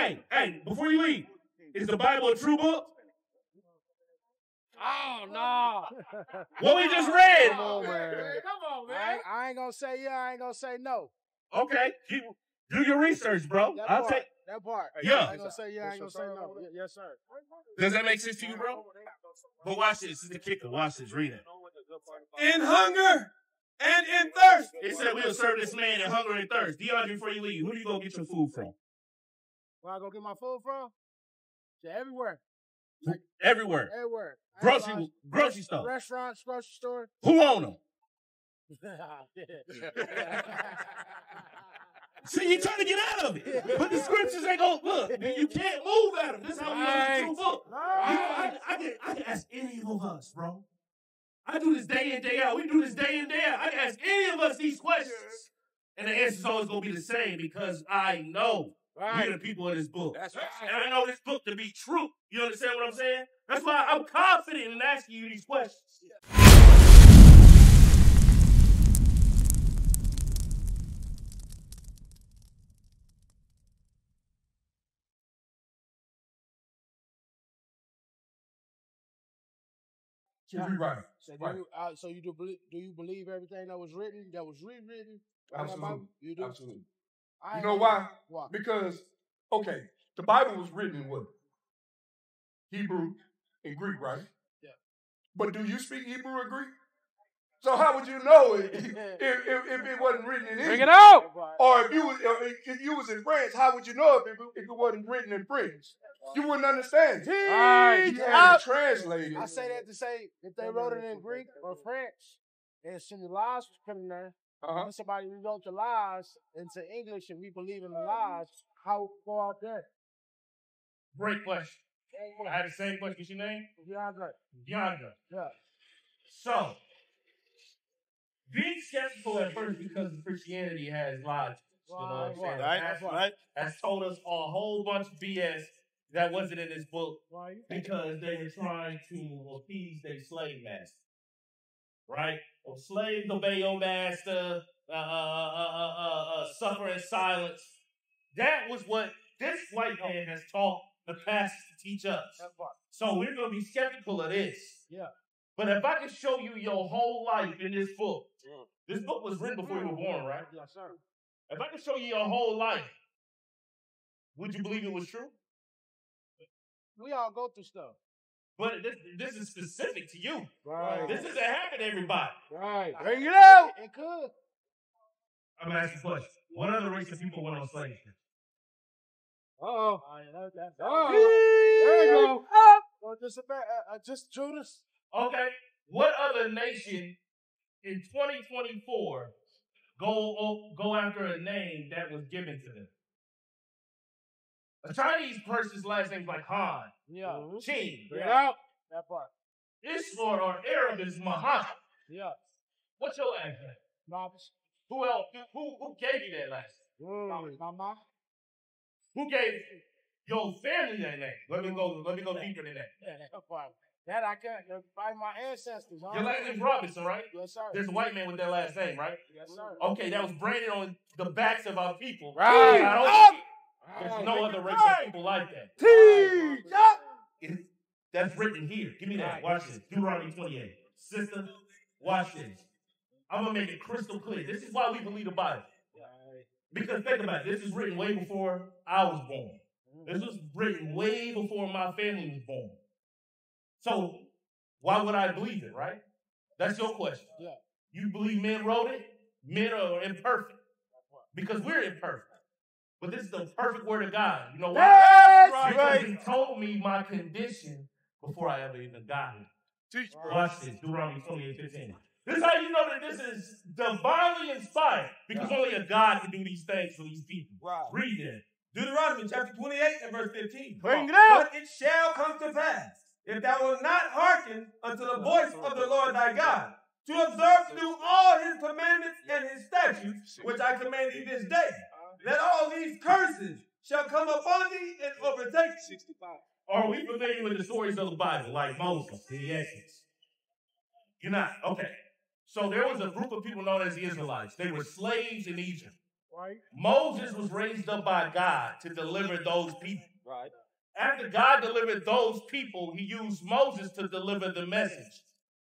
Hey, before you leave, is the Bible a true book? Oh, no. What we just read. Come on, man. I ain't going to say yeah. I ain't going to say no. Okay. Do your research, bro. I'll take that part. Yeah. I ain't going to say yeah. I ain't going to say no. Yes, sir. Does that make sense to you, bro? But watch this. This is the kicker. Watch this. Read it. In hunger and in thirst. It said we'll serve this man in hunger and thirst. DeAndre, before you leave, who do you go get your food from? Where I go get my food from? Yeah, everywhere. Everywhere. Everywhere. Grocery store. Restaurants, grocery store. Who own them? See, you trying to get out of it. But the scriptures ain't going to look. You can't move at them. This is how we know the true book. I can ask any of us, bro. I do this day in, day out. We do this day in, day out. I can ask any of us these questions. And the answer's always going to be the same because I know we're the people in this book. That's right. And I know this book to be true. You understand what I'm saying? That's why I'm confident in asking you these questions. Right. So you do you believe everything that was written, that was rewritten? Absolutely. You do? Absolutely. You know why? Why? Because, okay, the Bible was written in what? Hebrew and Greek, right? Yeah. But do you speak Hebrew or Greek? So how would you know it if it wasn't written in English? Bring it out! Or if you was in France, how would you know if it wasn't written in French? You wouldn't understand it. You had to translate it. I say that to say, if they wrote it in Greek or French, and some lies was put in there, when somebody rewrote the lies into English and we believe in the lies, how far out there? Great question. I had the same question. What's your name? DeAndre. Yeah. So, being skeptical at first because Christianity has logic. You know what I'm saying? Right. Has told us a whole bunch of BS that wasn't in this book because they were trying to appease their slave master. Right? Well, slaves obey your master, suffer in silence. That was what this white man has taught the pastors to teach us. So we're going to be skeptical of this. Yeah. But if I can show you your whole life in this book was written before you were born, right? Yes, sir. If I can show you your whole life, would you believe it was true? We all go through stuff. But this is specific to you. Right. This doesn't happen to everybody. Right. Bring it out. It could. I'm going to ask you a question. What other race of people went on slave ships? Uh-oh. There you go. Just Judas. Okay. What other nation in 2024 go after a name that was given to them? A Chinese person's last name is like Han. Yeah. Qin. Yeah. That part. Islam or Arab is Muhammad. Yeah. What's your last name? Novice. Who else? Who gave you that last name? Mama. Who gave your family that name? Let me go deeper than that. That part. That I can't. By my ancestors. Your last name's Robinson, right? Yes, sir. There's a white man with that last name, right? Yes, sir. Okay, that was branded on the backs of our people. Right. There's no other race of people like that. That's written here. Give me that. Watch this. Deuteronomy 28. Sister, watch this. I'm going to make it crystal clear. This is why we believe the Bible. Because think about it. This was written way before I was born. This was written way before my family was born. So, why would I believe it, right? That's your question. Yeah. You believe men wrote it? Men are imperfect. Because we're imperfect. But this is the perfect word of God. You know why? That's because He told me my condition before I ever even got it. Watch this. Deuteronomy 28:15. This is how you know that this is divinely inspired. Because only a God can do these things for these people. Right. Read it. Deuteronomy chapter 28 and verse 15. Bring it out. But it shall come to pass, if thou wilt not hearken unto the voice of the Lord thy God, to observe to do all his commandments and his statutes, which I command thee this day, that all these curses shall come upon thee and overtake thee. Are we familiar with the stories of the Bible, like Moses, the Exodus? You're not? Okay. So there was a group of people known as the Israelites. They were slaves in Egypt. Right. Moses was raised up by God to deliver those people. Right. After God delivered those people, he used Moses to deliver the message.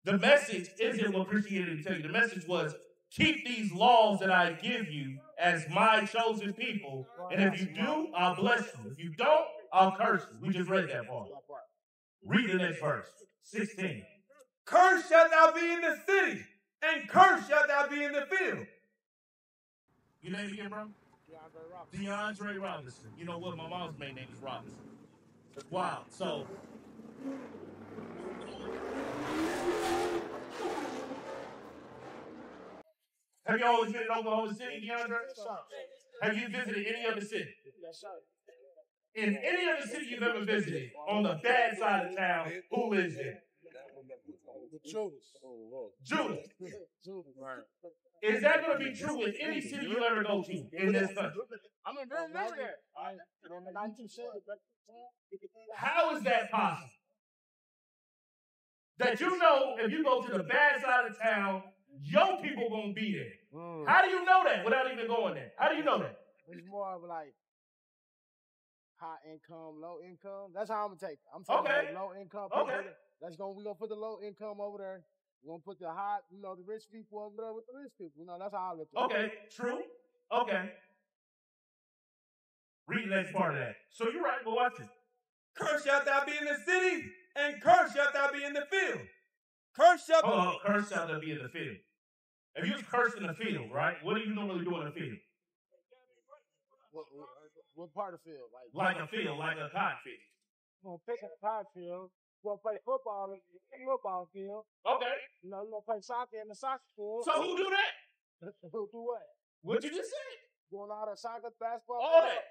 The message isn't what Christianity tells you. The message was, keep these laws that I give you as my chosen people, and if you do, I'll bless you. If you don't, I'll curse you. We just read that part. Read the next verse, 16. Cursed shalt thou be in the city, and cursed shalt thou be in the field. Your name again, bro? DeAndre Robinson. You know what? My mom's main name is Robinson. Wow. So, have you always been in Oklahoma City, DeAndre? Have you visited any other city? Yes, sir. In any other city you've ever visited, on the bad side of town, who lives there? Judas. Judas. Right. Is that going to be true in any city you ever go to in this country? I'm going to remember that. How is that possible? That you know if you go to the bad side of town, your people going to be there. How do you know that without even going there? How do you know that? It's more of like high income, low income. That's how I'm gonna take it. I'm taking Okay. the low income people. Okay. We're gonna put the low income over there. We're gonna put the high, the rich people over there with the rich people. That's how I look at it. Okay, true. Okay. Read the next part of that. So you're right, but watch it. Cursed shalt thou be in the city, and cursed shalt thou be in the field. Cursed shalt thou. Cursed shall there be in the field. If you was cursed in the field, right? What do you normally do in the field? What part of the field? Like a field, like a cotton field. We're gonna pick up the cotton field. We're gonna play football in the football field. Okay. We're gonna play soccer in the soccer field. So who do that? Who do what? What you just said? Going out of soccer, basketball. All that.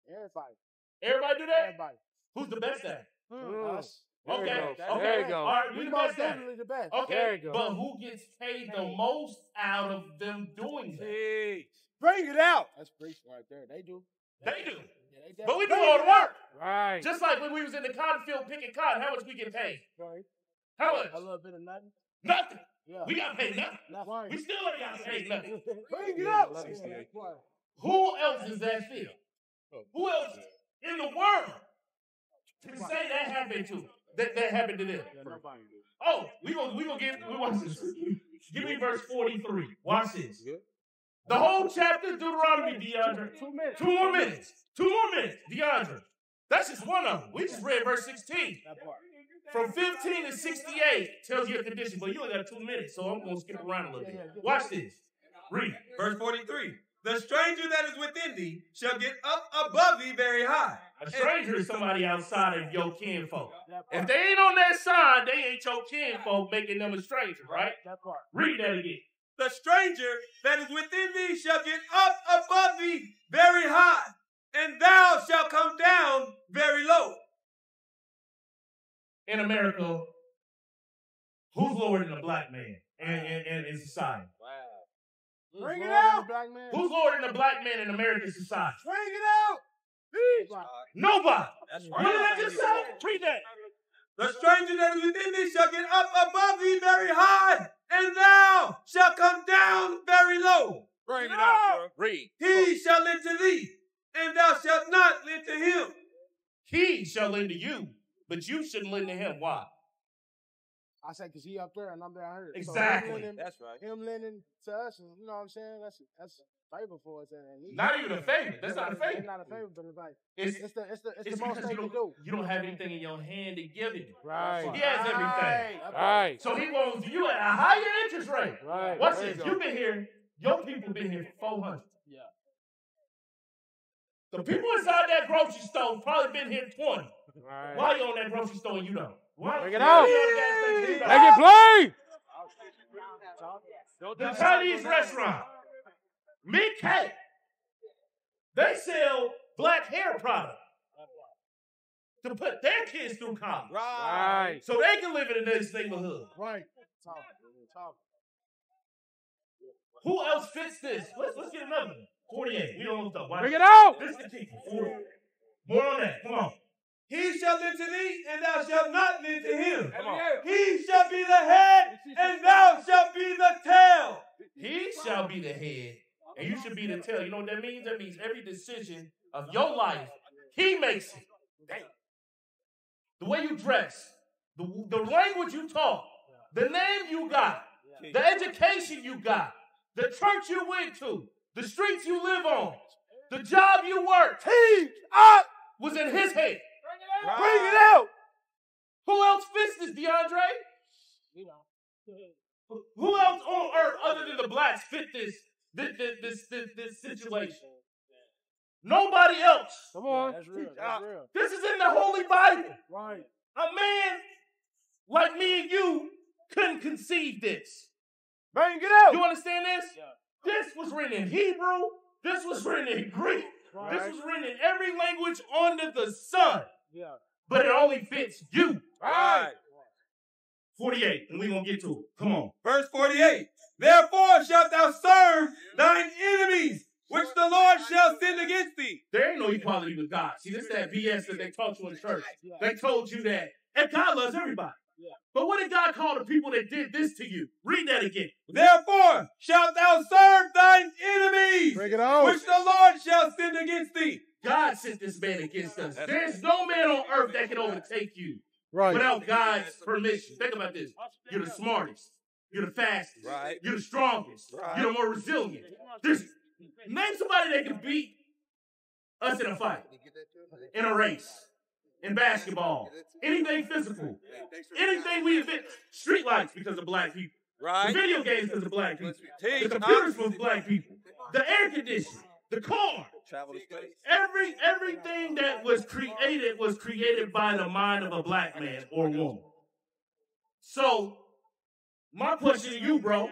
Everybody. Everybody do that? Everybody. Who's the best at it? Us. Okay. There you go. All right, we We the most best at it. definitely the best. Okay. There you go. But who gets paid the most out of them doing that? Bring it out. That's preaching right there. They do. They do. Yeah, they But we do definitely all the work. Right. Just like when we was in the cotton field picking cotton, how much we get paid? Right. How much? A little bit of nothing. Nothing. Yeah. We got paid nothing. Right. We still ain't got paid nothing. Bring it out. Who else is that field? Who else in the world can say that happened to? That happened to them? Oh, we watch this. Give me verse 43. Watch this. The whole chapter, Deuteronomy, DeAndre. 2 minutes. 2 more minutes. 2 more minutes, DeAndre. That's just one of them. We just read verse 16. From 15 to 68 tells you a condition, but you only got 2 minutes, so I'm going to skip around a little bit. Watch this. Read. Verse 43. The stranger that is within thee shall get up above thee very high. A stranger is somebody outside of your kinfolk. If they ain't on that side, they ain't your kinfolk, making them a stranger, right? That part. Read that again. The stranger that is within thee shall get up above thee very high, and thou shalt come down very low. In America, who's lower than a black man in society? Bring it out. Black man. Who's lower than a black man in American society? Bring it out. Nobody. That's What did I just say? Read that. The stranger that is within thee shall get up above thee very high, and thou shalt come down very low. Bring it out, bro. Read. He shall lend to thee, and thou shalt not lend to him. He shall lend to you, but you shouldn't lend to him. Why? I say because he up there and I'm down here. Exactly. So That's right. him lending to us, and you know what I'm saying? That's a favor for us. And Not even a favor. That's not a favor. It's not a favor, but it's like It's it's the It's most because they can do. you don't have anything in your hand to give it. Right. He has everything. Right. So he loans you at a higher interest rate. Right. Watch There you this. go. You've been here. Your people been here for 400. Yeah. The people inside that grocery store probably been here 20. Right. Why you on that grocery store and you don't? Why? Bring it out. Make Make it play. The Chinese restaurant, Mid-K, they sell black hair product to put their kids through college. Right. So they can live in this neighborhood. Right. Talk. Who else fits this? Let's get another one. 48. We don't look up. Bring it out. This is the key. 40. More on that. Come on. He shall lend to thee, and thou shalt not lend to him. Come on. He shall be the head, and thou shalt be the tail. He shall be the head, And you should be the tail. You know what that means? That means every decision of your life, he makes it. Damn. The way you dress, the language you talk, the name you got, the education you got, the church you went to, the streets you live on, the job you worked, was in his head. Bring it out. Who else fits this, DeAndre? Who else on earth other than the blacks fit this situation? Nobody else. Come on. That's real. That's real. This is in the Holy Bible. Right. A man like me and you couldn't conceive this. Bring it out. You understand this? Yeah. This was written in Hebrew. This was written in Greek. Right. This was written in every language under the sun. Yeah. But it only fits you. Right. 48, and we're going to get to it. Come on. Verse 48. Therefore shalt thou serve thine enemies, which the Lord shall send against thee. There ain't no equality with God. See, this is that BS that they taught you in church. Yeah. They told you that. And God loves everybody. Yeah. But what did God call the people that did this to you? Read that again. Therefore shalt thou serve thine enemies, Bring it on. which the Lord shall send against thee. God sent this man against us. There's no man on earth that can overtake you Right. without God's permission. Think about this. You're the smartest. You're the fastest. Right. You're the strongest. Right. You're the more resilient. Name somebody that can beat us in a fight, in a race, in basketball, anything physical, anything we invent. Street lights because of black people. Right. The video games because of black people. The Teach. computers for black people. The air conditioning. The car. Travel to space. Everything that was created by the mind of a black man or woman. So, my question to you, bro.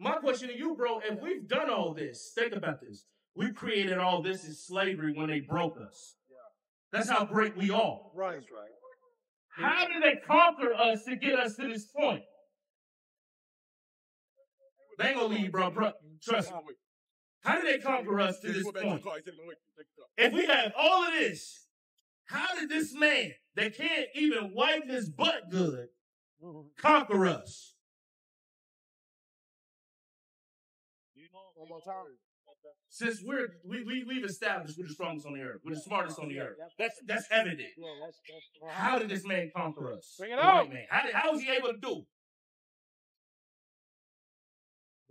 If we've done all this, think about this. We created all this in slavery when they broke us. That's how great we are. Right. How did they conquer us to get us to this point? They ain't gonna leave, bro. Trust me. How did they conquer us to this point? If we have all of this, how did this man that can't even wipe his butt good conquer us? One more time. Since we've established we're the strongest on the earth, we're the smartest on the earth. That's evident. Yeah, that's How did this man conquer us? Bring it The out. white man. How was he able to do it?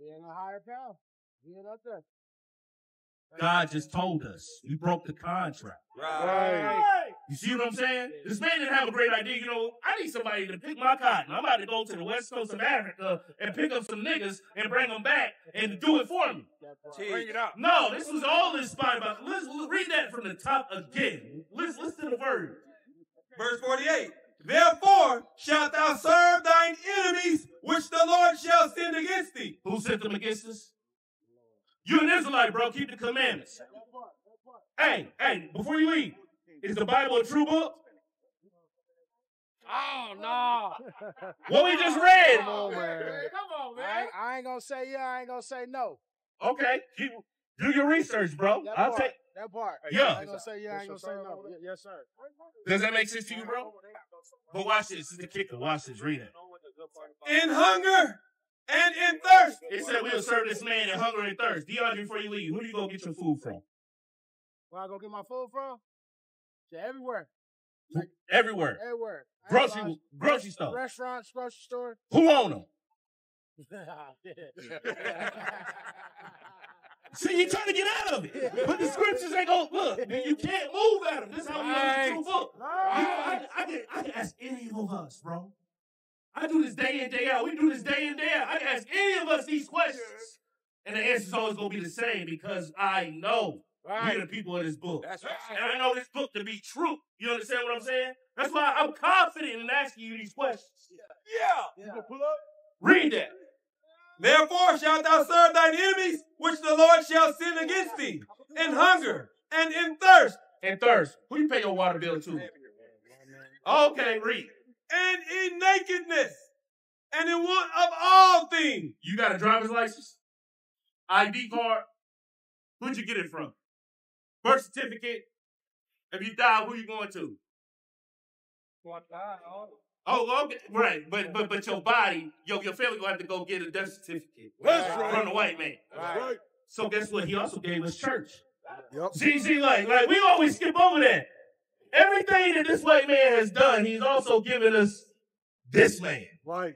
being a higher power. Being up there. God just told us. We broke the contract. Right. You see what I'm saying? This man didn't have a great idea. You know, I need somebody to pick my cotton. I'm about to go to the west coast of Africa and pick up some niggas and bring them back and do it for me. Bring it out. No, this was all inspired by. Let's read that from the top again. Listen to the word. Verse 48. Therefore shalt thou serve thine enemies, which the Lord shall send against thee. Who sent them against us? You an Israelite, bro. Keep the commandments. Hey, before you leave, is the Bible a true book? Oh, no. What we just read. Come on, man. I ain't going to say yeah. I ain't going to say no. Okay, do your research, bro. I'll take. That part. Yeah. I ain't going to say yeah. I ain't going to say no. Yes, sir. Does that make sense to you, bro? But watch this. This is the kicker. Watch this. Read it. In hunger and in thirst. It said we'll serve this man in hunger and thirst. DeAndre, before you leave, who do you go get your food from? Where I go get my food from? Yeah, everywhere. Everywhere. Everywhere. Grocery store. Restaurants, grocery store. Who own them? See, you trying to get out of it. But the scriptures ain't going to look. You can't move out of it. This is how we know the true book. I can ask any of us, bro. I do this day in, day out. We do this day in, day out. I can ask any of us these questions. And the answer's always going to be the same because I know we're the people of this book. That's right. And I know this book to be true. You understand what I'm saying? That's why I'm confident in asking you these questions. Yeah. You gonna pull up? Read that. Therefore shalt thou serve thine enemies, which the Lord shall send against thee, in hunger and in thirst. And thirst. Who you pay your water bill to? Okay, read. And in nakedness, and in want of all things. You got a driver's license? ID card? Who'd you get it from? Birth certificate? If you die, who you going to? Oh, okay, right. But your body, your family gonna have to go get a death certificate from the white man. Right. So guess what? He also gave us church. Yep. See, like we always skip over that. Everything that this white man has done, he's also given us this man. Right.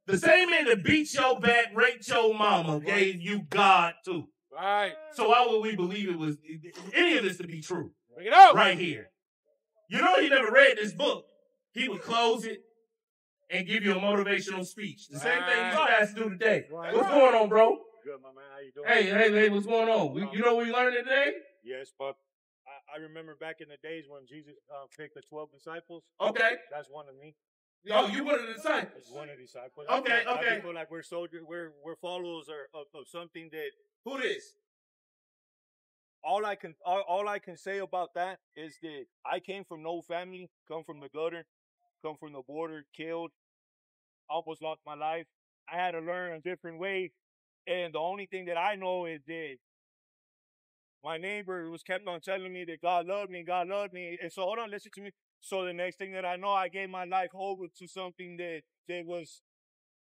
The same man that beat your back, raped your mama, gave you God too. Right. So why would we believe it was any of this to be true? Bring it out. Right here. You know he never read this book. He would close it and give you a motivational speech. The same thing you guys do today. Right. What's going on, bro? Good, my man. How you doing? Hey, what's going on? You know what we learned today? Yes, but I remember back in the days when Jesus picked the 12 disciples. Okay. That's one of me. Oh, you one of the disciples. That's one of the disciples. Okay. I feel like we're soldiers. We're followers of something that. Who this? All I can say about that is that I came from no family, come from the gutter, come from the border, killed, almost lost my life. I had to learn a different way, and the only thing that I know is that my neighbor was kept on telling me that God loved me, and so hold on, listen to me. So the next thing that I know, I gave my life over to something that was.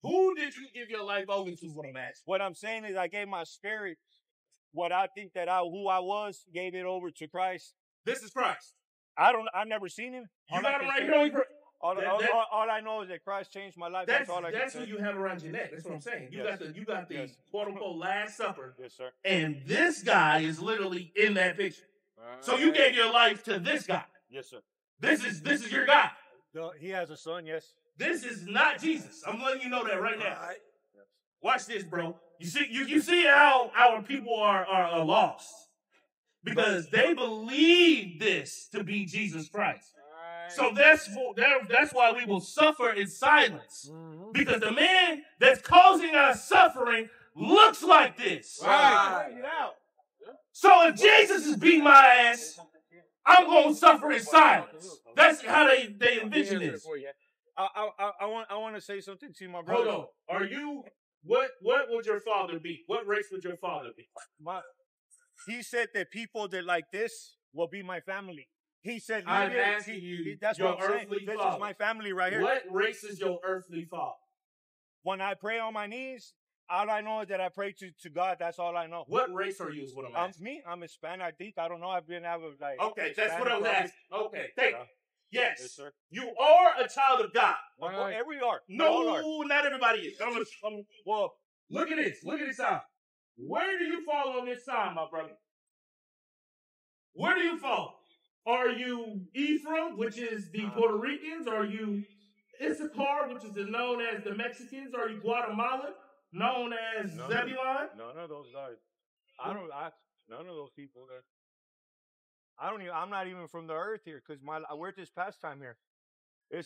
Who did you give your life over to? What I'm asking. What I'm saying is, I gave my spirit. What I think that who I was, gave it over to Christ. This is Christ. I've never seen him. You got him right here. All I know is that Christ changed my life. That's all I can say. That's who you have around your neck. That's what I'm saying. You got the Yes. quote unquote Last Supper. Yes, sir. And this guy is literally in that picture. So you gave your life to this guy. Yes, sir. This is your guy. He has a son, yes. This is not Jesus. I'm letting you know that right now. Watch this, bro. You see how our people are lost because they believe this to be Jesus Christ. So that's why we will suffer in silence, because the man that's causing us suffering looks like this. Right. So if Jesus is beating my ass, I'm going to suffer in silence. That's how they envision this. I want to say something to you, my brother. Hold on. Are you? What would your father be? What race would your father be? He said that people that like this will be my family. He said, I'm asking you, that's your what I'm saying. earthly This father. is my family right here. What race is your earthly father? When I pray on my knees, all I know is that I pray to God. That's all I know. What race are you is what I'm asking. I'm Hispanic, I think. I don't know. I've been like. Okay, that's what I was asking. Okay, thank you. Yes, Yes, sir. You are a child of God. Every art. No, not everybody is. Well, look at this. Look at this sign. Where do you fall on this sign, my brother? Where do you fall? Are you Ephraim, which is the Puerto Ricans? Are you Issachar, which is known as the Mexicans? Are you Guatemalan, known as Zebulon? None of those guys. None of those people. I'm not even from the earth here, because we're this pastime here.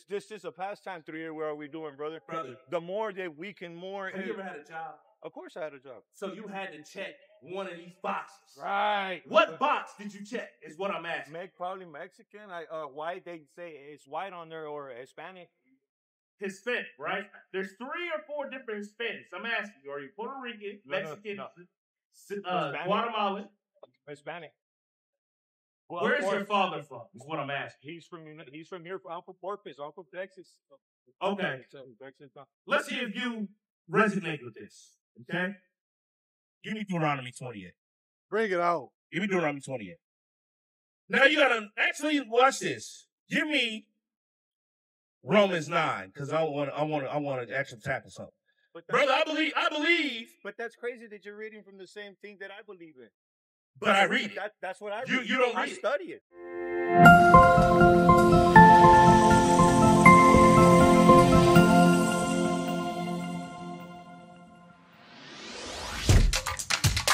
This is a pastime through here. Where are we doing, brother? The more that we can more. Have you ever had a job? Of course I had a job. So you had to check one of these boxes. Right. What box did you check is what I'm asking. Probably Mexican. White, they say it's white on there, or Hispanic. Hispanic, right? There's 3 or 4 different Hispanics. I'm asking you, are you Puerto Rican, Mexican, Guatemalan? Hispanic. Well, where's your father from? Is what I'm asking. He's from here. I'm from Porpoise. I'm from Texas. Okay. Let's see if you resonate with this. Okay. Give me Deuteronomy 28. Bring it out. Give me Deuteronomy 28. Now you gotta actually watch this. Give me Romans 9, because I want to actually tackle something. Brother, I believe. But that's crazy that you're reading from the same thing that I believe in. But I read it. That's what I read. You don't read I study it.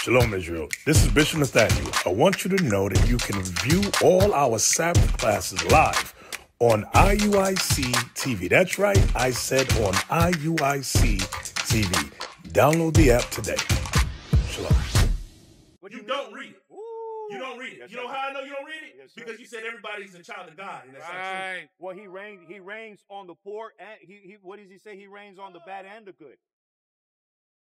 Shalom, Israel. This is Bishop Nathaniel. I want you to know that you can view all our Sabbath classes live on IUIC TV. That's right, I said on IUIC TV. Download the app today. Shalom. You don't read it. You don't read it. Yes, you know how I know you don't read it? Yes, because you said everybody's a child of God. And that's not Right. Well, he reigns on the poor, and he what does he say? He reigns on the bad and the good.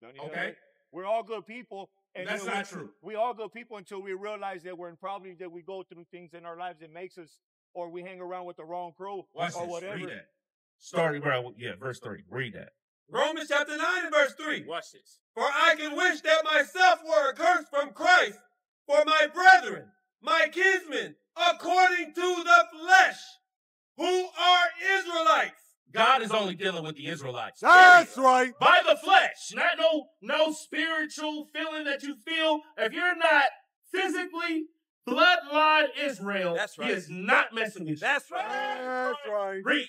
Don't you know Okay. that? We're all good people. And That's not true. We all good people until we realize that we're in problems, that we go through things in our lives that makes us, or we hang around with the wrong crew, Watch or this. whatever. Read that. Starting, bro. Yeah, verse 3. Read that. Romans chapter 9 and verse 3. Watch this. For I can wish that myself were accursed from Christ for my brethren, my kinsmen, according to the flesh, who are Israelites. God is only dealing with the Israelites. That's right. By the flesh. Not no spiritual feeling that you feel. If you're not physically bloodline Israel, That's right. he is not messing with you. That's right. That's right. Read.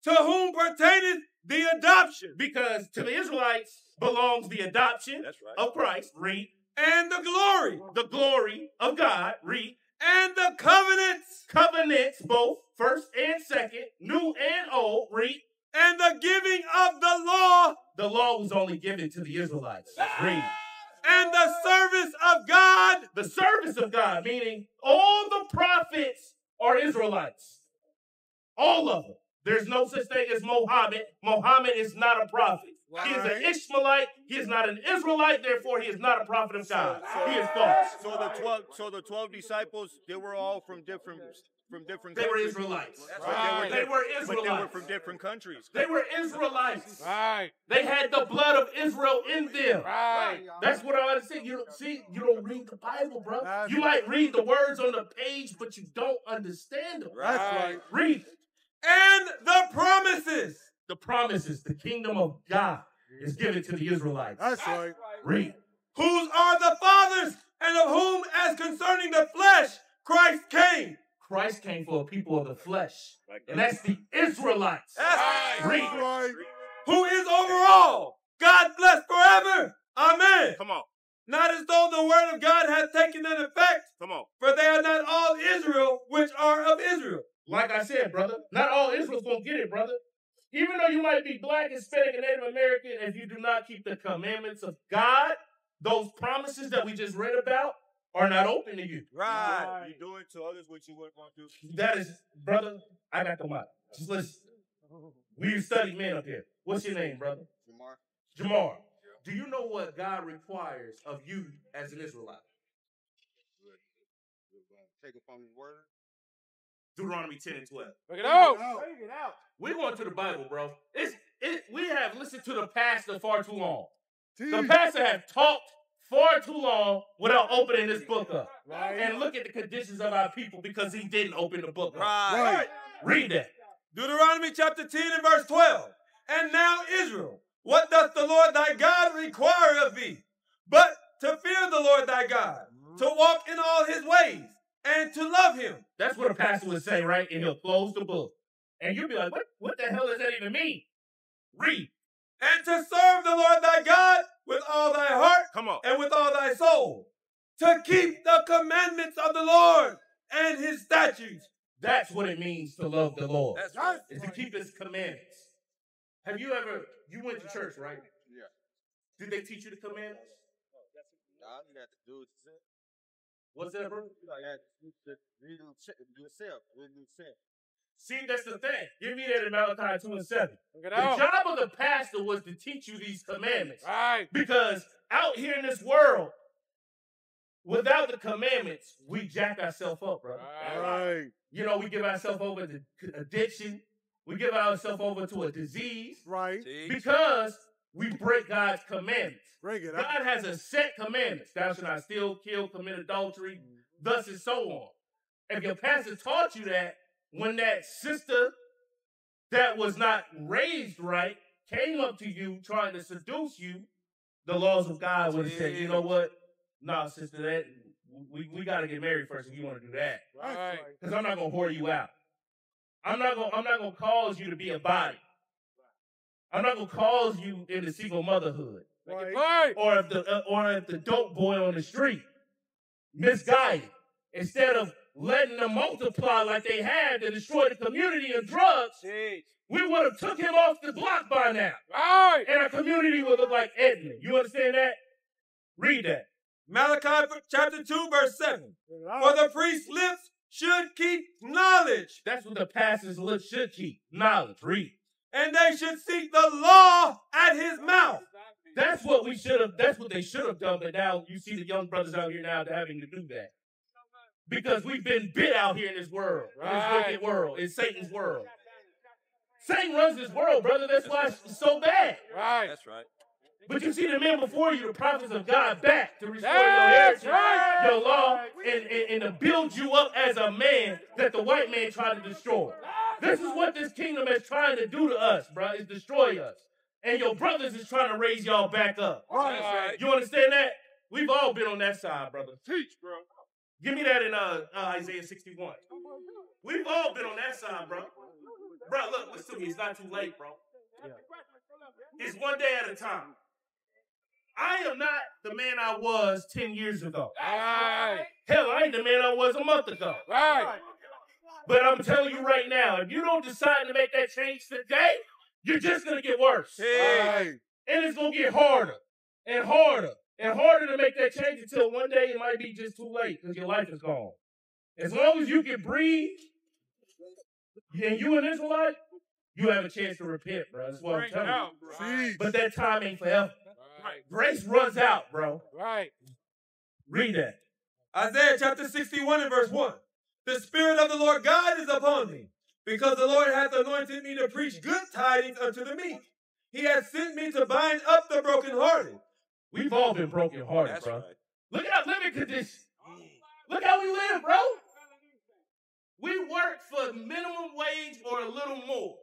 To whom pertaineth the adoption. Because to the Israelites belongs the adoption That's right. of Christ. Read. And the glory. The glory of God. Read. And the covenants. Covenants, both first and second, new and old. Read. And the giving of the law. The law was only given to the Israelites. Read. And the service of God. The service of God, meaning all the prophets are Israelites. All of them. There's no such thing as Mohammed. Mohammed is not a prophet. He is an Ishmaelite. He is not an Israelite. Therefore, he is not a prophet of God. He is false. So the 12 disciples, they were all from different They were countries. Israelites. Right. They were But they were Israelites. from different countries. They were Israelites. Right. They had the blood of Israel in them. Right. That's what I understand. You don't read the Bible, bro. That's You might read the words on the page, but you don't understand them. That's right. Read it. And the promises. The promises, the kingdom of God is given to the Israelites. That's right. Read. Whose are the fathers, and of whom, as concerning the flesh, Christ came. Christ came for a people of the flesh, and that's the Israelites. That's Read. Right. Who is over all. God bless forever. Amen. Come on. Not as though the word of God had taken an effect, Come on. for they are not all Israel which are of Israel. Like I said, brother, not all Israel's going to get it, brother. Even though you might be black, Hispanic, and Native American, if you do not keep the commandments of God, those promises that we just read about are not open to you. Right. You doing to others what you wouldn't want to do. That is, brother, I got the mic. Just listen. We study men up here. What's your name, brother? Jamar. Do you know what God requires of you as an Israelite? Take it from his word. Deuteronomy 10 and 12. Bring it out. We're going to the Bible, bro. We have listened to the pastor far too long. The Teach. pastor has talked far too long without opening this book up. Right. And look at the conditions of our people because he didn't open the book up. Right. Read that. Deuteronomy chapter 10 and verse 12. And now, Israel, what doth the Lord thy God require of thee? But to fear the Lord thy God, to walk in all his ways, and to love him. That's what a pastor would say, right? And he'll close the book. And you'll be like, what the hell does that even mean? Read. And to serve the Lord thy God with all thy heart Come on. and with all thy soul. To keep the commandments of the Lord and his statutes. That's what it means to love the Lord. That's right. Is to keep his commandments. Have you went to church, right? Yeah. Did they teach you the commandments? All you got to do is What's that, bro? read yourself. See, that's the thing. Give me that in Malachi 2 and 7. Bring it The out. job of the pastor was to teach you these commandments. Right. Because out here in this world, without the commandments, we jack ourselves up, brother. Right. You know, we give ourselves over to addiction. We give ourselves over to a disease Right. because we break God's commandments. Bring it out. God has a set commandments. Thou shalt not steal, kill, commit adultery, thus and so on. If your pastor taught you that, when that sister that was not raised right came up to you trying to seduce you, the laws of God would have said, you know what? Nah, sister, that we got to get married first if you want to do that. Right. Because I'm not going to whore you out. I'm not going to cause you to be a body. I'm not going to cause you into single motherhood. Right. Or if the dope boy on the street misguided, instead of letting them multiply like they had to destroy the community of drugs, we would have took him off the block by now. Right. And our community would look like Edmond. You understand that? Read that. Malachi chapter 2 verse 7. For the priest's lips should keep knowledge, That's what the pastor's lips should keep. Knowledge. Read. and they should seek the law at his mouth. That's what we should have. That's what they should have done. But now you see the young brothers out here now having to do that because we've been bit out here in this world, in this wicked world, in Satan's world. Satan runs this world, brother. That's why it's so bad. Right. That's right. But you see the men before you, the prophets of God, back to restore your heritage, your law, and to build you up as a man that the white man tried to destroy. This is what this kingdom is trying to do to us, bro, is destroy us. And your brothers is trying to raise y'all back up. Right. You understand that? We've all been on that side, brother. Teach, bro. Give me that in Isaiah 61. We've all been on that side, bro. Bro, look, listen to me. It's not too late, bro. It's one day at a time. I am not the man I was 10 years ago. Right. Hell, I ain't the man I was a month ago. Right. But I'm telling you right now, if you don't decide to make that change today, you're just going to get worse. Right. And it's going to get harder and harder and harder to make that change until one day it might be just too late because your life is gone. As long as you can breathe and you an Israelite, you have a chance to repent, bro. That's what I'm telling you. But that time ain't forever. Right. Grace runs out, bro. Right. Read that. Isaiah chapter 61 and verse 1. The Spirit of the Lord God is upon me, because the Lord hath anointed me to preach good tidings unto the meek. He hath sent me to bind up the brokenhearted. We've all been brokenhearted, bro. Right. Look at our living conditions. Look how we live, bro. We work for minimum wage or a little more.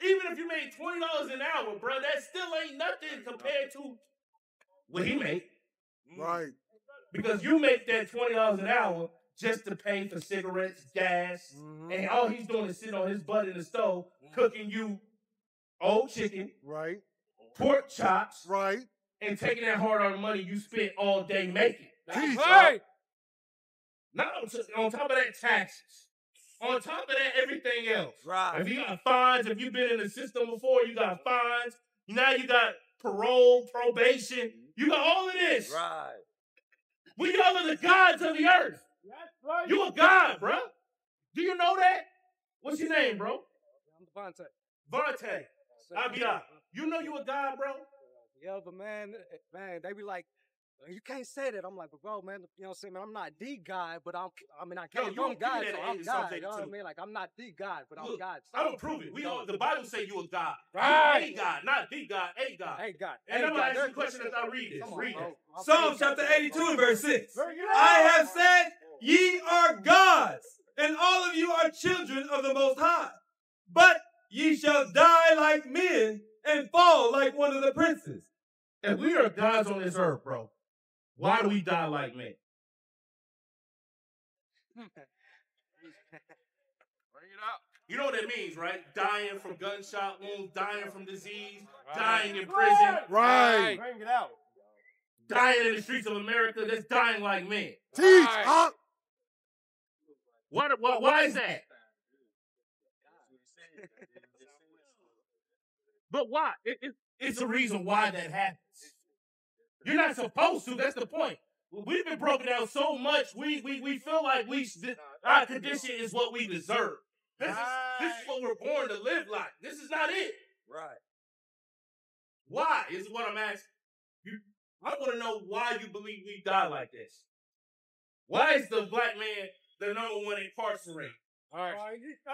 Even if you made $20 an hour, bro, that still ain't nothing compared to what he made. Right. Because you make that $20 an hour just to pay for cigarettes, gas, and all he's doing is sitting on his butt in the stove cooking you old chicken, Right. pork chops, Right. and taking that hard-earned money you spent all day making. Teach. Right. Not on top of that, taxes. On top of that, everything else. Right. If you got fines, if you've been in the system before, you got fines. Now you got parole, probation. You got all of this. Right. We all are the gods of the earth. You a god, bro. Do you know that? What's your name, bro? I'm Vontae. Abia. You know you a god, bro? Yeah, but man, they be like, you can't say that. I'm like, but bro, man, you know what I'm saying? Man, I'm not the guy, but I can't Yo, become God, give me so that I'm in God. Psalm You know what I 82. mean? Like, I'm not the God, but I'm Look, God. I'm gonna prove it. The Bible say you a god. Right. You a god, not the god, a god. Hey, God. And Hey, I'm gonna God. ask you a question as I read this. Come on, Read bro. it. Psalms chapter 82 and verse 6. I have said, ye are gods, and all of you are children of the Most High. But ye shall die like men and fall like one of the princes. If we are gods on this earth, bro, why do we die like men? You know what that means, right? Dying from gunshot wounds, dying from disease, dying in prison, Right. Bring it out. dying in the streets of America. That's dying like men. Teach. Why is that? But why? It's the reason why that happens. You're not supposed to. That's the point. We've been broken down so much. We feel like our condition is what we deserve. This is what we're born to live like. This is not it. Right. Why is what I'm asking. I want to know why you believe we die like this. Why is the black man the number one incarcerated? Right.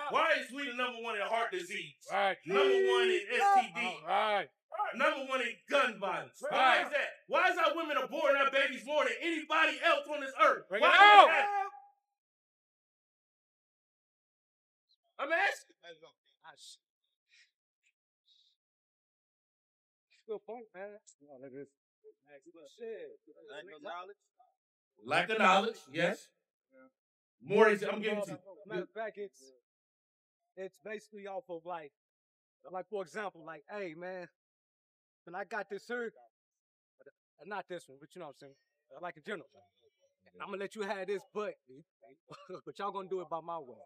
Why is we the number one in heart disease? Right. Number one in STD? Right. Number one in gun violence. Why Right. is that? Why is our women aborting our babies more than anybody else on this earth? Bring Why it is out. that? I'm asking. Good point, man. Lack of knowledge, yes. More is I'm giving to you. Matter of fact, it's basically off of like for example, like, hey man, when I got this here, not this one, but you know what I'm saying, like in general, I'm gonna let you have this, but y'all gonna do it by my way.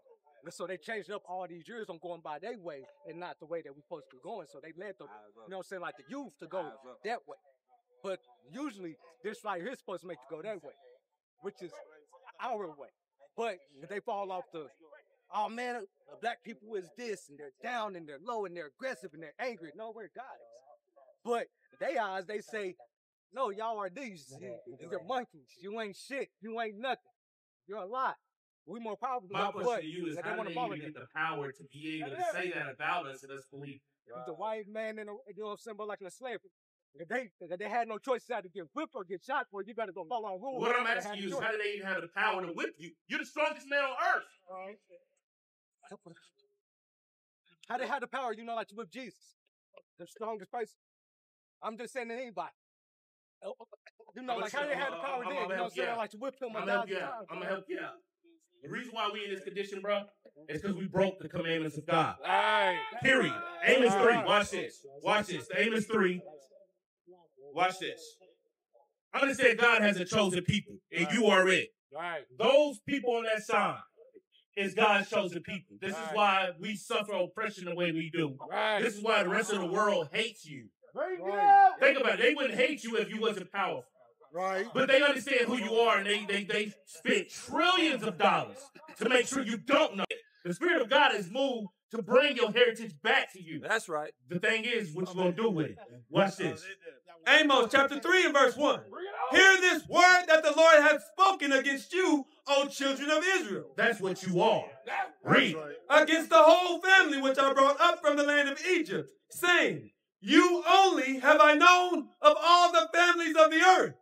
And so they changed up all these years on going by their way and not the way that we're supposed to be going. So they led the, you know what I'm saying, like the youth to go that way. But usually this right here is supposed to make you go that way, which is our way. But they fall off the, oh man, black people is this, and they're down, and they're low, and they're aggressive, and they're angry. No, we're guys. But they eyes, they say, no, y'all are these. You're monkeys. You ain't shit. You ain't nothing. You're a lot. We more powerful than My y'all, question but to you is, they how want do to they follow even that. get the power to be able to say that about us and us believe? The white man in a, you know what I'm saying, but like in a slavery. If they had no choice, they had to get whipped or get shot for, you better go follow on rules. What I'm asking you is, how do they even have the power to whip you? You're the strongest man on earth. How they have the power, you know, like to whip Jesus, the strongest person. I'm just saying to anybody. You know, like how they have the power then, you know what I'm saying, like to whip him I'm 1,000 times. I'm gonna help you out. The reason why we in this condition, bro, is because we broke the commandments of God. Right. Period. Amos 3. Watch this. Watch this. Amos 3. Watch this. Understand God has a chosen people, and you are it. Right. Those people on that sign is God's chosen people. This is why we suffer oppression the way we do. Right. This is why the rest of the world hates you. Right. Think about it. They wouldn't hate you if you wasn't powerful. Right. But they understand who you are, and they spend trillions of dollars to make sure you don't know it. The Spirit of God is moved to bring your heritage back to you. That's right. The thing is, what you gonna do with it? Watch this. Amos chapter 3 and verse 1. Hear this word that the Lord hath spoken against you, O children of Israel. That's what you are. Read. Against the whole family which I brought up from the land of Egypt, saying, you only have I known of all the families of the earth.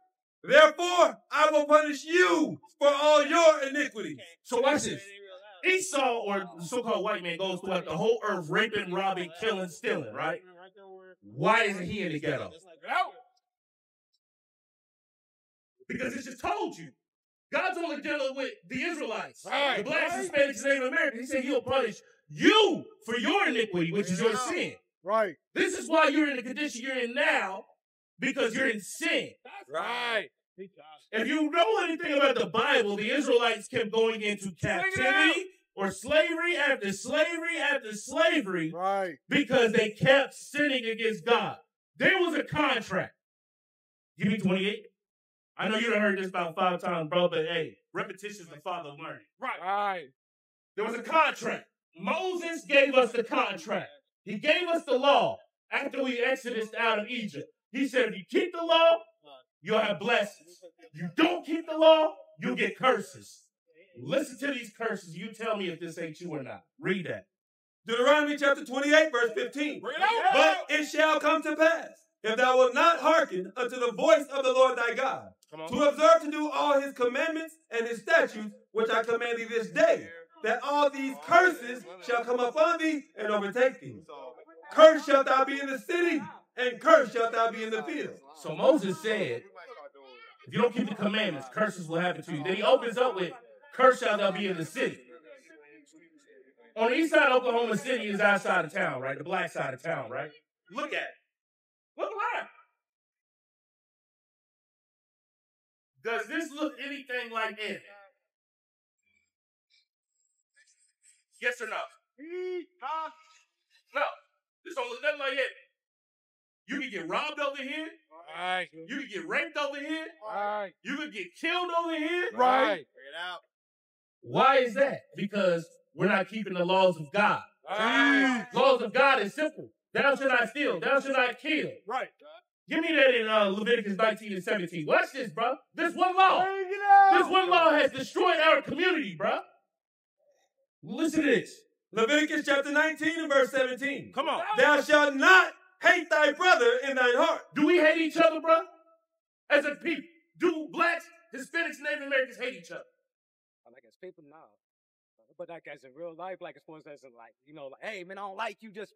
Therefore, I will punish you for all your iniquities. So watch this. Esau, or the so-called white man, goes throughout the whole earth raping, robbing, killing, stealing, right? Why isn't he in the ghetto? Because it just told you. God's only dealing with the Israelites, the blacks, Hispanics, Native Americans. He said he'll punish you for your iniquity, which is your sin. Right. This is why you're in the condition you're in now, because you're in sin. Right. If you know anything about the Bible, the Israelites kept going into captivity or slavery after slavery after slavery, Right. because they kept sinning against God. There was a contract. Give me 28. I know you done heard this about 5 times, bro, but hey, repetition is the father of learning. Right. There was a contract. Moses gave us the contract. He gave us the law after we exodus out of Egypt. He said, if you keep the law, you'll have blessings. If you don't keep the law, you'll get curses. Listen to these curses. You tell me if this ain't you or not. Read that. Deuteronomy chapter 28, verse 15. But it shall come to pass, if thou wilt not hearken unto the voice of the Lord thy God, to observe to do all his commandments and his statutes, which I command thee this day, that all these curses shall come upon thee and overtake thee. Cursed shalt thou be in the city, and cursed shalt thou be in the field. So Moses said, if you don't keep the commandments, curses will happen to you. Then he opens up with, cursed shalt thou be in the city. On the east side of Oklahoma City is our side of town, right? The black side of town, right? Look at it. Look around. Does this look anything like it? Yes or no? No. This don't look nothing like it. You can get robbed over here. Right. You can get raped over here. Right. You can get killed over here. Right. Figure it out. Why is that? Because we're not keeping the laws of God. Right. Laws of God is simple. Thou shalt not steal. Thou shalt not kill. Right. Give me that in Leviticus 19 and 17. Watch this, bro. This one law. This one law has destroyed our community, bro. Listen to this. Leviticus chapter 19 and verse 17. Come on. Thou shalt not hate thy brother in thine heart. Do we hate each other, bro? As a people. Do blacks, Hispanics, Native Americans hate each other? Like as people now. But like as in real life, like as far as like, you know, like, hey man, I don't like you, just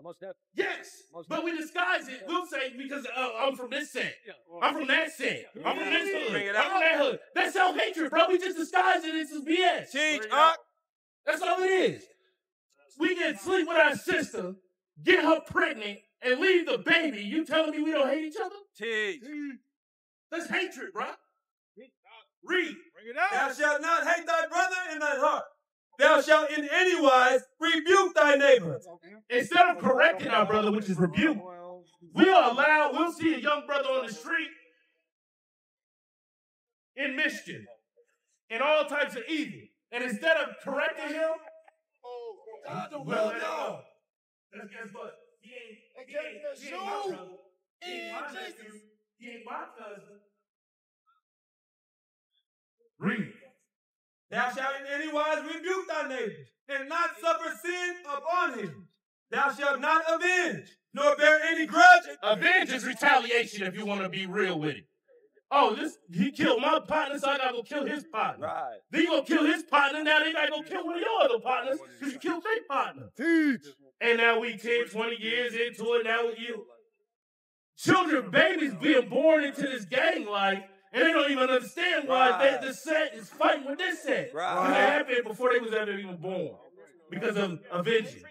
most definitely. Yes, but we disguise it. We'll say because I'm from this set. Yeah. I'm from that set. I'm from this hood. Bring it I'm from that hood. That's self-hatred, bro. We just disguise it as BS. Teach, That's all it is. We can sleep with our sister, get her pregnant, and leave the baby. You telling me we don't hate each other? teach. That's hatred, bro. Read. Thou shalt not hate thy brother in thine heart. Thou shalt in any wise rebuke thy neighbor. Instead of correcting our brother, which is rebuke, we'll see a young brother on the street in mischief, in all types of evil. And instead of correcting him, well, let it go. Because guess what? He ain't my brother. He ain't my nephew. He ain't my cousin. Read. Thou shalt in any wise rebuke thy neighbor, and not suffer sin upon him. Thou shalt not avenge, nor bear any grudge. Avenge is retaliation if you want to be real with it. Oh, he killed my partner, so I gotta go kill his partner. Right. Then you gonna kill his partner, now they gotta go kill one of your other partners because you killed their partner. Teach. And now we 10, 20 years into it, now you. Children, babies being born into this gang life, and they don't even understand why this set is fighting with this set. Right. Because it happened before they was ever even born. Because of avenging,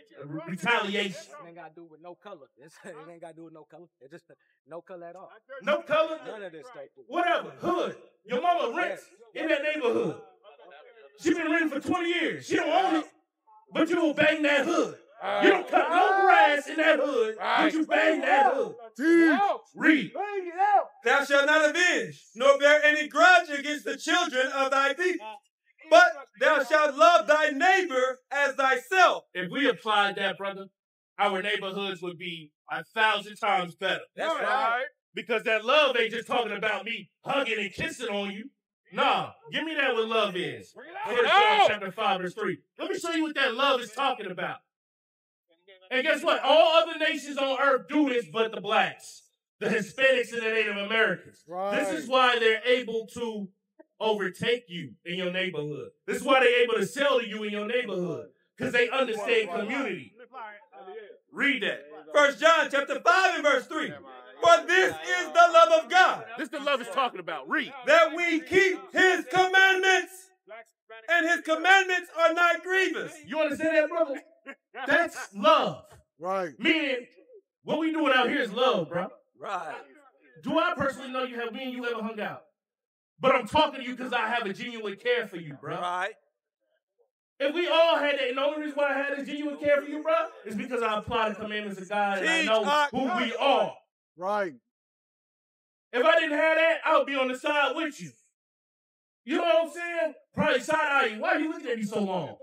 retaliation. It ain't got to do with no color. It ain't got to do with no color. It's just no color at all. No color? None of this straight. Whatever. Hood. Your mama rents in that neighborhood. She been renting for 20 years. She don't own it, but you don't bang that hood. You don't cut no grass in that hood, but you bang that hood. Read. Thou shalt not avenge, nor bear any grudge against the children of thy people. But thou shalt love thy neighbor as thyself. If we applied that, brother, our neighborhoods would be 1,000 times better. That's right. Because that love ain't just talking about me hugging and kissing on you. Nah, give me that what love is. 1 John chapter 5, verse 3. Let me show you what that love is talking about. And guess what? All other nations on earth do this but the blacks, the Hispanics, and the Native Americans. Right. This is why they're able to overtake you in your neighborhood. This is why they're able to sell to you in your neighborhood. Because they understand community. Read that. 1 John chapter 5 and verse 3. For this is the love of God. This is the love is talking about. Read. That we keep his commandments. And his commandments are not grievous. You understand that, brother? That's love. Right. Meaning, what we doing out here is love, bro. Right. Do I personally know you have me and you ever hung out? But I'm talking to you because I have a genuine care for you, bro. Right. If we all had that, and the only reason why I had a genuine care for you, bro, is because I apply the commandments of God and I know who we are. Right. If I didn't have that, I would be on the side with you. You know what I'm saying? Probably side-eyeing. Why are you looking at me so long?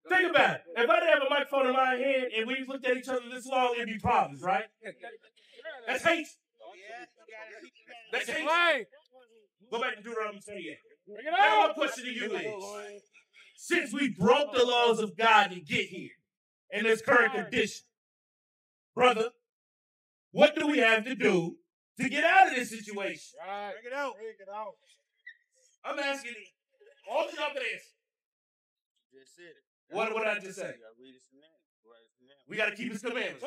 Think about it. If I didn't have a microphone in my hand and we looked at each other this long, it'd be problems, right? That's hate. That's hate. Go back to Deuteronomy 28. Now my question to you is, since we broke the laws of God to get here in this current condition, brother, what do we have to do to get out of this situation? Right. Bring it out. I'm asking all the y'all can answer. Just said it. What did I just say? We got to keep his commandments.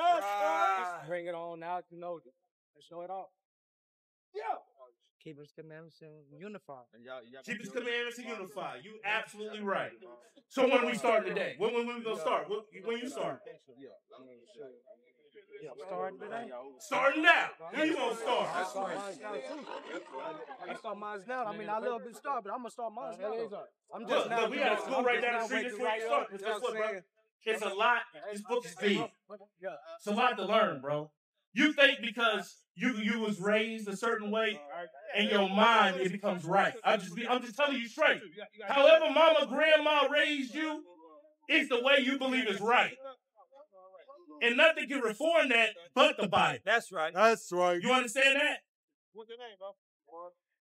Bring it on out, let's show it off. Yeah. Keep his commandments and unify. Keep his commandments and unify. You absolutely right. So when we start today? When we going to start? When you start? Starting today. Starting now. When you going to start? I start mine now. I mean, I little bit start, but I'm going to start mine now. I'm just now. Look, we got a school right down the street. This is where you start. Guess what, bro? It's a lot. This book is big. It's a lot to learn, bro. You think because you was raised a certain way in your mind, it becomes right. I'm just telling you straight. However mama, grandma raised you, it's the way you believe is right. And nothing can reform that but the Bible. That's right. That's right. You understand that? What's your name, bro?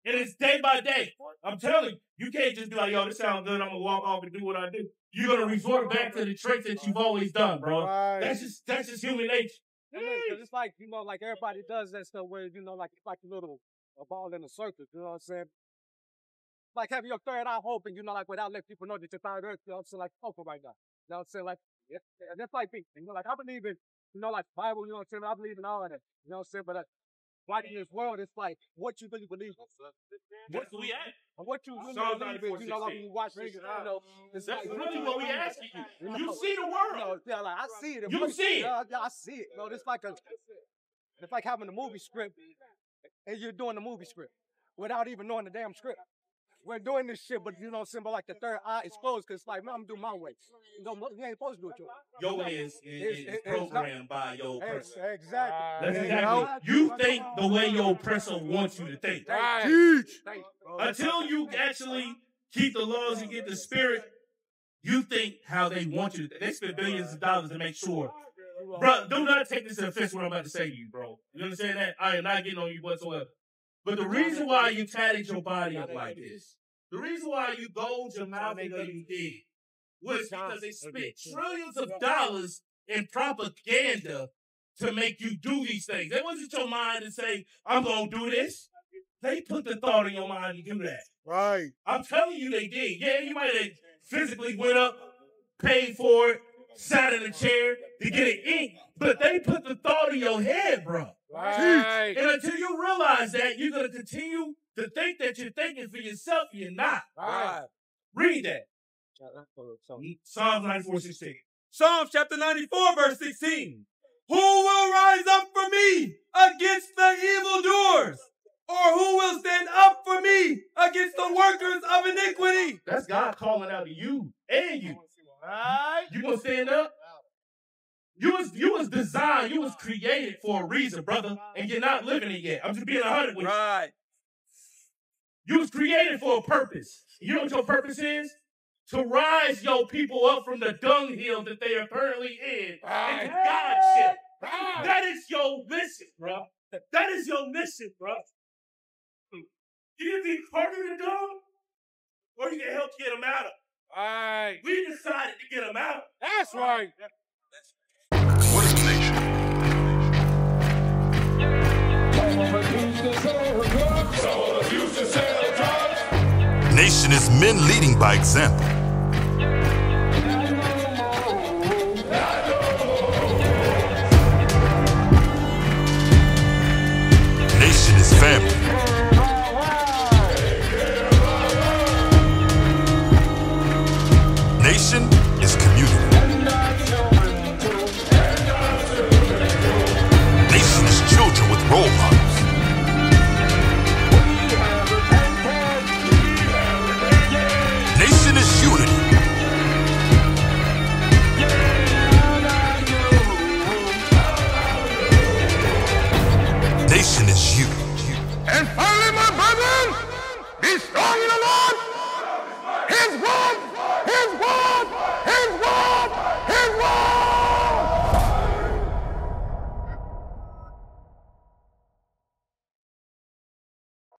And it's day by day. I'm telling you, you can't just be like, yo, this sounds good, I'm going to walk off and do what I do. You're going to resort back to the traits that you've always done, bro. Right. That's just human nature. Because it's like, like everybody does that stuff where, like it's like a little ball in a circle, you know what I'm saying? Like having your third eye open, like without letting people know that your third eye, you know what I'm saying, like open right now. You know what I'm saying? Like, yeah, that's like me. Like I believe in, like Bible, you know what I'm saying? I believe in all of that. You know what I'm saying? But right in this world, it's like what you really believe. What's we at? What you really Psalms believe in, like when you watch this, it's that's like, really what we asking you. You see the world. Yeah, like I see it. You see it. Yeah, I see it. It's like having a movie script and you're doing the movie script without even knowing the damn script. We're doing this shit, but you know what I'm saying? But like the third eye is closed because it's like, man, I'm doing my way. You ain't supposed to do it your way. Your way is programmed by your oppressor. Exactly. That's exactly. You think the way your oppressor wants you to think. Teach. Until you actually keep the laws and get the spirit, you think how they want you to think. They spend billions of dollars to make sure. Bro, do not take this offense what I'm about to say to you, bro. You understand that? I am not getting on you whatsoever. But the reason why you tatted your body up like this, The reason why you gold your mouth ain't gonna you did was because they spent trillions of dollars in propaganda to make you do these things. They wasn't your mind and say, I'm gonna do this. They put the thought in your mind to do that. Right. I'm telling you they did. Yeah, you might have physically went up, paid for it, sat in a chair to get it inked, but they put the thought in your head, bro. Right. And until you realize that, you're going to continue to think that you're thinking for yourself, you're not. Right. Read that. Psalms 94:16. Psalms chapter 94, verse 16. Who will rise up for me against the evildoers? Or who will stand up for me against the workers of iniquity? That's God calling out to you and you. Right. You gonna stand up? You was designed, you was created for a reason, brother, and you're not living it yet. I'm just being 100 with you. Right. You was created for a purpose. You know what your purpose is? To rise your people up from the dunghill that they are currently in and to Godship. That is your mission, bro. That is your mission, bro. You can be harder than dog, or you can help get them out of it. All right. We decided to get them out. That's right. What is a nation? Nation is men leading by example. Nation is family. Nation is community. Nation is children with role models.